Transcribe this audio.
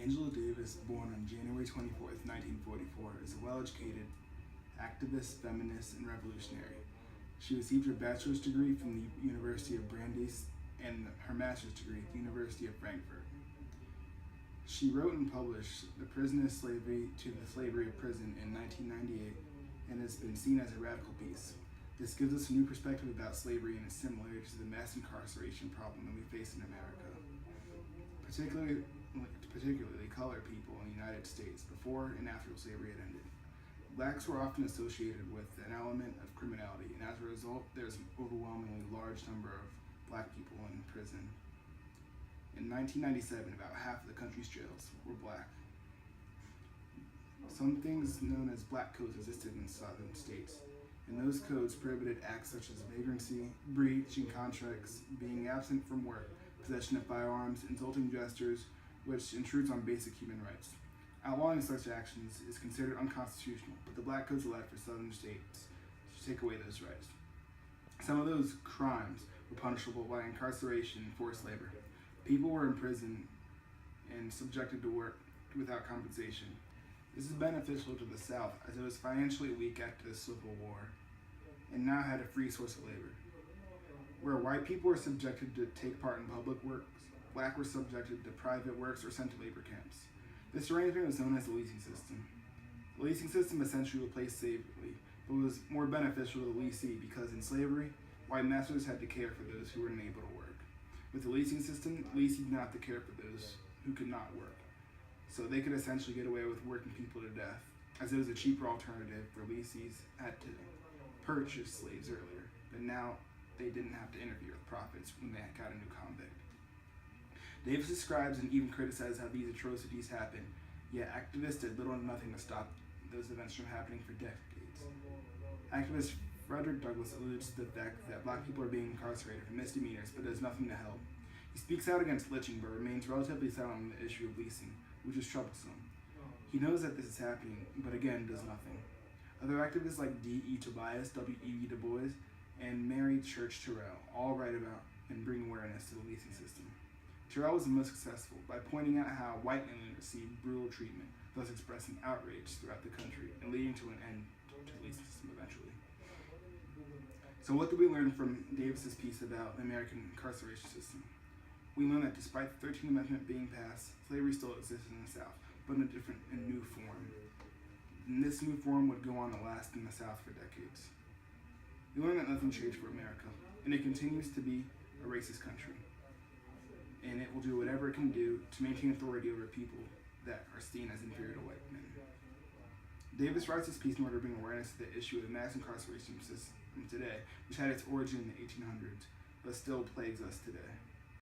Angela Davis, born on January 24th, 1944, is a well-educated activist, feminist, and revolutionary. She received her bachelor's degree from the University of Brandeis and her master's degree at the University of Frankfurt. She wrote and published The Prison of Slavery to the Slavery of Prison in 1998 and has been seen as a radical piece. This gives us a new perspective about slavery and its similarities to the mass incarceration problem that we face in America, particularly colored people in the United States before and after slavery had ended. Blacks were often associated with an element of criminality, and as a result, there's an overwhelmingly large number of black people in prison. In 1997, about half of the country's jails were black. Some things known as black codes existed in southern states, and those codes prohibited acts such as vagrancy, breaching contracts, being absent from work, possession of firearms, insulting gestures, which intrudes on basic human rights. Outlawing such actions is considered unconstitutional, but the black codes allowed for southern states to take away those rights. Some of those crimes were punishable by incarceration and forced labor. People were imprisoned and subjected to work without compensation. This is beneficial to the South, as it was financially weak after the Civil War and now had a free source of labor. Where white people were subjected to take part in public works, black were subjected to private works or sent to labor camps. This arrangement was known as the leasing system. The leasing system essentially replaced slavery, but was more beneficial to the leasee because in slavery, white masters had to care for those who were unable to work. With the leasing system, leasees didn't have to care for those who could not work. So they could essentially get away with working people to death, as it was a cheaper alternative for lessees had to purchase slaves earlier, but now they didn't have to interfere with profits when they got a new convict. Davis describes and even criticizes how these atrocities happened, yet activists did little or nothing to stop those events from happening for decades. Activist Frederick Douglass alludes to the fact that black people are being incarcerated for misdemeanors but does nothing to help. He speaks out against lynching but remains relatively silent on the issue of leasing, which is troublesome. He knows that this is happening, but again does nothing. Other activists like D.E. Tobias, W.E.B. Du Bois, and Mary Church Terrell all write about and bring awareness to the leasing system. Terrell was the most successful by pointing out how white women received brutal treatment, thus expressing outrage throughout the country and leading to an end to the leasing system eventually. So what did we learn from Davis's piece about the American incarceration system? We learned that despite the 13th Amendment being passed, slavery still existed in the South, but in a different and new form. And this new form would go on to last in the South for decades. We learned that nothing changed for America, and it continues to be a racist country. And it will do whatever it can do to maintain authority over people that are seen as inferior to white men. Davis writes this piece in order to bring awareness to the issue of the mass incarceration system today, which had its origin in the 1800s, but still plagues us today.